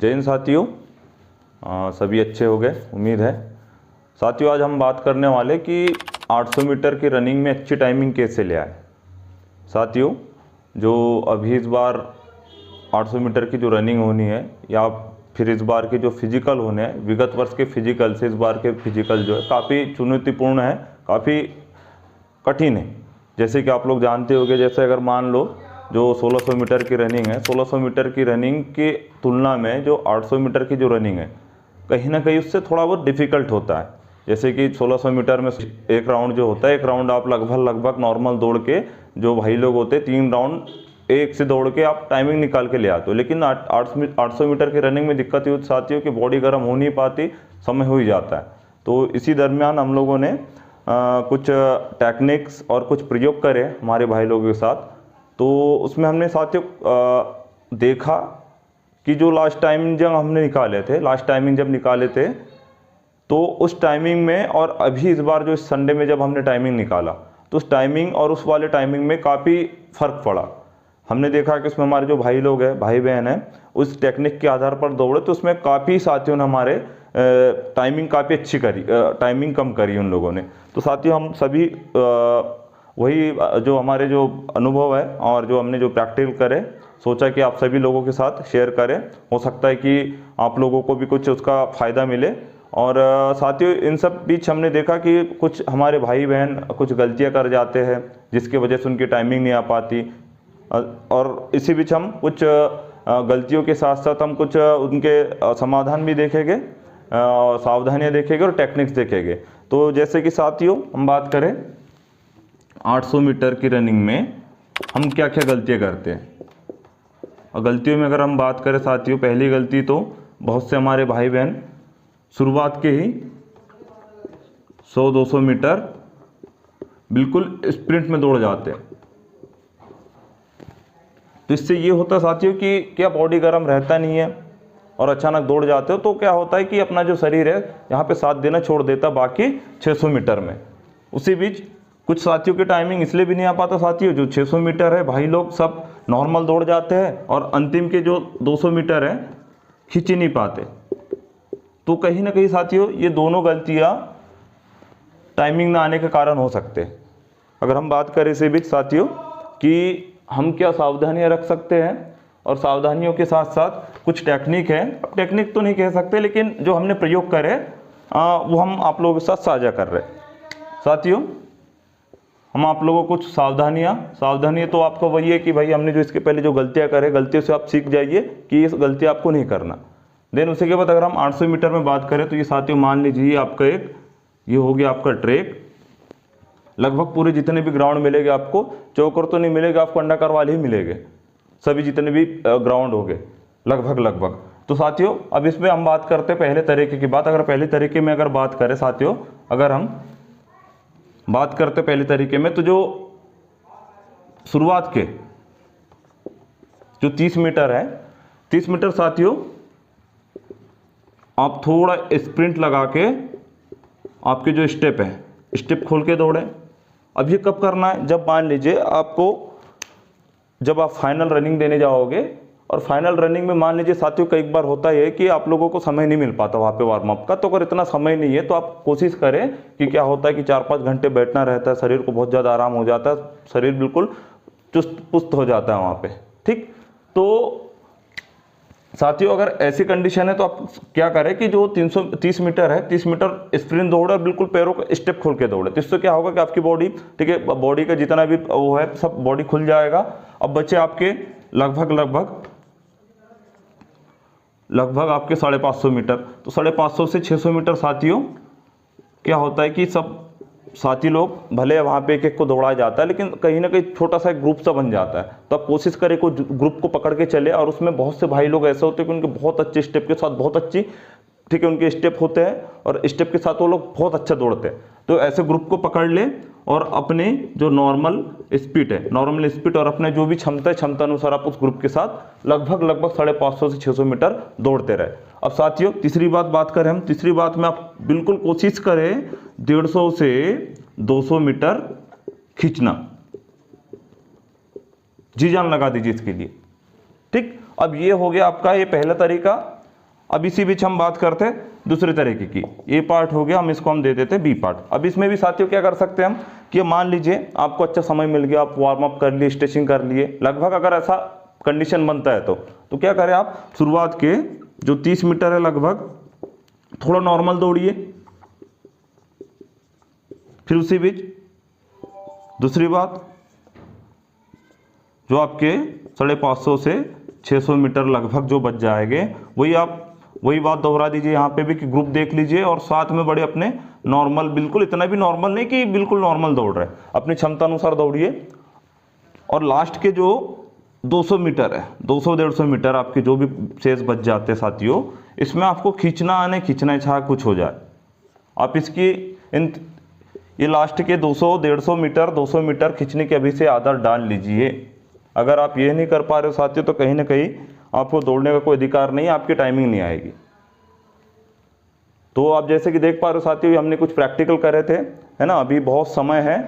जय हिंद साथियों, सभी अच्छे हो गए उम्मीद है। साथियों, आज हम बात करने वाले कि 800 मीटर की रनिंग में अच्छी टाइमिंग कैसे ले आए। साथियों, जो अभी इस बार 800 मीटर की जो रनिंग होनी है या फिर इस बार के जो फिजिकल होने हैं, विगत वर्ष के फिजिकल से इस बार के फिजिकल जो है काफ़ी चुनौतीपूर्ण है, काफ़ी कठिन है। जैसे कि आप लोग जानते होंगे, जैसे अगर मान लो जो 1600 मीटर की रनिंग है, 1600 मीटर की रनिंग की तुलना में जो 800 मीटर की जो रनिंग है कहीं ना कहीं उससे थोड़ा बहुत डिफ़िकल्ट होता है। जैसे कि 1600 मीटर में एक राउंड जो होता है, एक राउंड आप लगभग नॉर्मल दौड़ के, जो भाई लोग होते हैं 3 राउंड एक से दौड़ के आप टाइमिंग निकाल के ले आते हो। लेकिन 800 मीटर की रनिंग में दिक्कत ये होती है कि बॉडी गर्म हो नहीं पाती, समय हो ही जाता है। तो इसी दरमियान हम लोगों ने कुछ टेक्निक्स और कुछ प्रयोग करे हमारे भाई लोगों के साथ। तो उसमें हमने साथियों देखा कि जो लास्ट टाइमिंग जब हमने निकाले थे तो उस टाइमिंग में और अभी इस बार जो इस संडे में जब हमने टाइमिंग निकाला तो उस टाइमिंग और उस वाले टाइमिंग में काफ़ी फ़र्क पड़ा। हमने देखा कि उसमें हमारे जो भाई लोग हैं, भाई बहन हैं, उस टेक्निक के आधार पर दौड़े तो उसमें काफ़ी साथियों ने हमारे टाइमिंग काफ़ी अच्छी करी, टाइमिंग कम करी उन लोगों ने। तो साथियों, हम सभी वही जो हमारे जो अनुभव है और जो हमने जो प्रैक्टिकल करे, सोचा कि आप सभी लोगों के साथ शेयर करें। हो सकता है कि आप लोगों को भी कुछ उसका फ़ायदा मिले। और साथियों, इन सब बीच हमने देखा कि कुछ हमारे भाई बहन कुछ गलतियां कर जाते हैं जिसकी वजह से उनकी टाइमिंग नहीं आ पाती। और इसी बीच हम कुछ गलतियों के साथ साथ हम कुछ उनके समाधान भी देखेंगे, सावधानियां देखेंगे और टेक्निक्स देखेंगे। तो जैसे कि साथियों, हम बात करें 800 मीटर की रनिंग में हम क्या क्या गलतियां करते हैं। और गलतियों में अगर हम बात करें साथियों, पहली गलती तो बहुत से हमारे भाई बहन शुरुआत के ही 100-200 मीटर बिल्कुल स्प्रिंट में दौड़ जाते हैं। तो इससे ये होता है साथियों कि क्या बॉडी गर्म रहता नहीं है और अचानक दौड़ जाते हो तो क्या होता है कि अपना जो शरीर है यहाँ पे साथ देना छोड़ देता बाकी 600 मीटर में। उसी बीच कुछ साथियों की टाइमिंग इसलिए भी नहीं आ पाता साथियों, जो 600 मीटर है भाई लोग सब नॉर्मल दौड़ जाते हैं और अंतिम के जो 200 मीटर है खींच ही नहीं पाते। तो कहीं ना कहीं साथियों, ये दोनों गलतियाँ टाइमिंग ना आने के कारण हो सकते हैं। अगर हम बात करें इसी बीच साथियों कि हम क्या सावधानियां रख सकते हैं, और सावधानियों के साथ साथ कुछ टेक्निक है, टेक्निक तो नहीं कह सकते लेकिन जो हमने प्रयोग करे वो हम आप लोगों के साथ साझा कर रहे हैं। साथियों, हम आप लोगों को कुछ सावधानियां तो आपको वही है कि भाई हमने जो इसके पहले जो गलतियां करे, गलतियों से आप सीख जाइए कि ये गलती आपको नहीं करना। देन उसी के बाद अगर हम 800 मीटर में बात करें तो ये साथियों मान लीजिए आपका ये हो गया आपका ट्रैक। लगभग पूरे जितने भी ग्राउंड मिलेंगे आपको, चौकर तो नहीं मिलेगा, आपको अंडाकार वाले ही मिलेंगे, सभी जितने भी ग्राउंड हो गए लगभग। तो साथियों, अब इसमें हम बात करते हैं पहले तरीके की बात। अगर पहले तरीके में अगर बात करें साथियों, अगर हम बात करते पहले तरीके में, तो जो शुरुआत के जो 30 मीटर है, 30 मीटर साथियों आप थोड़ा स्प्रिंट लगा के आपके जो स्टेप है, स्टेप खोल के दौड़े। अब ये कब करना है, जब मान लीजिए आपको, जब आप फाइनल रनिंग देने जाओगे और फाइनल रनिंग में मान लीजिए साथियों कई बार होता है कि आप लोगों को समय नहीं मिल पाता वहाँ पे वार्म अप का। तो अगर इतना समय नहीं है तो आप कोशिश करें कि क्या होता है कि 4-5 घंटे बैठना रहता है, शरीर को बहुत ज़्यादा आराम हो जाता है, शरीर बिल्कुल चुस्त पुस्त हो जाता है वहाँ पे, ठीक। तो साथियों, अगर ऐसी कंडीशन है तो आप क्या करें कि जो 330 मीटर है, 30 मीटर स्प्रिंट दौड़े और बिल्कुल पैरों का स्टेप खोल के दौड़े। तो इससे क्या होगा कि आपकी बॉडी, ठीक है, बॉडी का जितना भी वो है सब बॉडी खुल जाएगा। अब बच्चे आपके लगभग आपके 550 मीटर। तो 550 से 600 मीटर साथियों क्या होता है कि सब साथी लोग भले वहाँ पे एक को दौड़ा जाता है लेकिन कहीं ना कहीं छोटा सा एक ग्रुप सा बन जाता है। तो आप कोशिश करें कोई ग्रुप को पकड़ के चले, और उसमें बहुत से भाई लोग ऐसे होते हैं कि उनके बहुत अच्छे स्टेप के साथ बहुत अच्छी, ठीक है, उनके स्टेप होते हैं और स्टेप के साथ वो लोग बहुत अच्छा दौड़ते हैं। तो ऐसे ग्रुप को पकड़ ले और अपने जो नॉर्मल स्पीड और अपने जो भी क्षमता अनुसार आप उस ग्रुप के साथ लगभग 550 से 600 मीटर दौड़ते रहे। अब साथियों, तीसरी बात करें हम, तीसरी बात में आप बिल्कुल कोशिश करें 150 से 200 मीटर खींचना, जी जान लगा दीजिए इसके लिए, ठीक। अब ये हो गया आपका ये पहला तरीका अब इसी बीच हम बात करते हैं दूसरे तरीके की। ए पार्ट हो गया, हम इसको हम दे देते हैं बी पार्ट। अब इसमें भी साथियों क्या कर सकते हैं हम कि मान लीजिए आपको अच्छा समय मिल गया, आप वार्म अप कर लिए, स्ट्रेचिंग कर लिए, लगभग अगर ऐसा कंडीशन बनता है तो क्या करें आप, शुरुआत के जो 30 मीटर है लगभग थोड़ा नॉर्मल दौड़िए, फिर उसी बीच दूसरी बात जो आपके 550 से 600 मीटर लगभग जो बच जाएंगे वही बात दोहरा दीजिए यहाँ पे भी कि ग्रुप देख लीजिए और साथ में बड़े अपने नॉर्मल, बिल्कुल इतना भी नॉर्मल नहीं कि बिल्कुल नॉर्मल दौड़ रहे, अपनी क्षमता अनुसार दौड़िए। और लास्ट के जो 200 मीटर है, 200-150 मीटर आपके जो भी शेष बच जाते हैं साथियों, इसमें आपको खींचना चाहे कुछ हो जाए, आप इसकी ये लास्ट के 200 मीटर खींचने की अभी से आदत डाल लीजिए। अगर आप ये नहीं कर पा रहे हो साथियों तो कहीं ना कहीं आपको दौड़ने का कोई अधिकार नहीं है, आपकी टाइमिंग नहीं आएगी। तो आप जैसे कि देख पा रहे हो साथियों, हमने कुछ प्रैक्टिकल करे थे, है ना। अभी बहुत समय है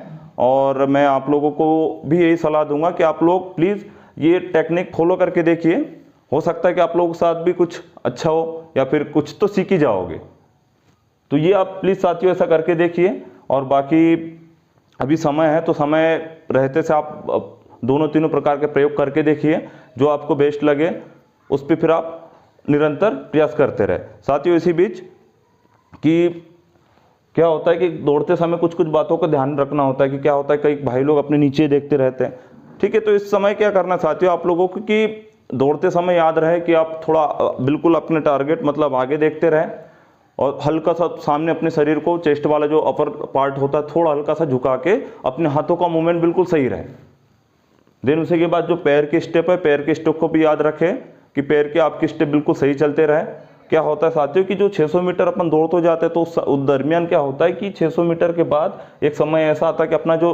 और मैं आप लोगों को भी यही सलाह दूंगा कि आप लोग प्लीज़ ये टेक्निक फॉलो करके देखिए। हो सकता है कि आप लोगों के साथ भी कुछ अच्छा हो या फिर कुछ तो सीख ही जाओगे। तो ये आप प्लीज़ साथियों ऐसा करके देखिए। और बाकी अभी समय है तो समय रहते से आप दोनों तीनों प्रकार के प्रयोग करके देखिए, जो आपको बेस्ट लगे उस पर फिर आप निरंतर प्रयास करते रहे। साथियों इसी बीच कि क्या होता है कि दौड़ते समय कुछ बातों का ध्यान रखना होता है कि क्या होता है, कई भाई लोग अपने नीचे देखते रहते हैं, ठीक है। तो इस समय क्या करना साथियों आप लोगों को कि दौड़ते समय याद रहे कि आप थोड़ा बिल्कुल अपने टारगेट मतलब आगे देखते रहें और हल्का सा सामने अपने शरीर को, चेस्ट वाला जो अपर पार्ट होता है थोड़ा हल्का सा झुका के अपने हाथों का मूवमेंट बिल्कुल सही रहे। देन उसी के बाद जो पैर के स्टेप है, पैर के स्टेप को भी याद रखें कि पैर के आपके स्टेप बिल्कुल सही चलते रहे। क्या होता है साथियों कि जो 600 मीटर अपन दौड़ तो जाते हैं तो उस दरमियान क्या होता है कि 600 मीटर के बाद एक समय ऐसा आता है कि अपना जो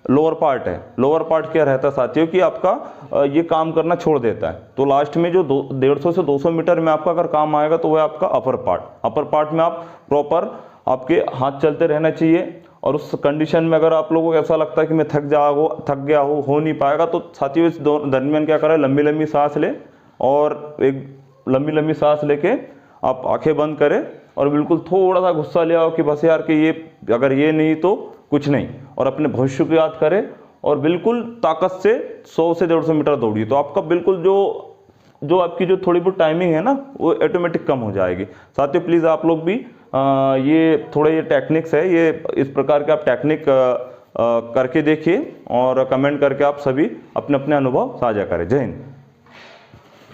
लोअर पार्ट है, लोअर पार्ट क्या रहता है साथियों कि आपका ये काम करना छोड़ देता है। तो लास्ट में जो 150 से 200 मीटर में आपका अगर काम आएगा तो वह आपका अपर पार्ट में आप प्रॉपर आपके हाथ चलते रहना चाहिए। और उस कंडीशन में अगर आप लोगों को ऐसा लगता है कि मैं थक गया हो नहीं पाएगा, तो साथियों इस दरमियान क्या करें, लंबी लंबी सांस ले और एक लंबी सांस लेके आप आंखें बंद करें और बिल्कुल थोड़ा सा गुस्सा ले आओ कि बस यार कि ये अगर ये नहीं तो कुछ नहीं, और अपने भविष्य को याद करें और बिल्कुल ताकत से 100 से 150 मीटर दौड़िए। तो आपका बिल्कुल जो आपकी जो थोड़ी बहुत टाइमिंग है ना वो ऑटोमेटिक कम हो जाएगी। साथियों प्लीज़ आप लोग भी ये थोड़े ये टेक्निक्स है, ये इस प्रकार के आप टेक्निक करके देखिए और कमेंट करके आप सभी अपने अपने अनुभव साझा करें। जय हिंद।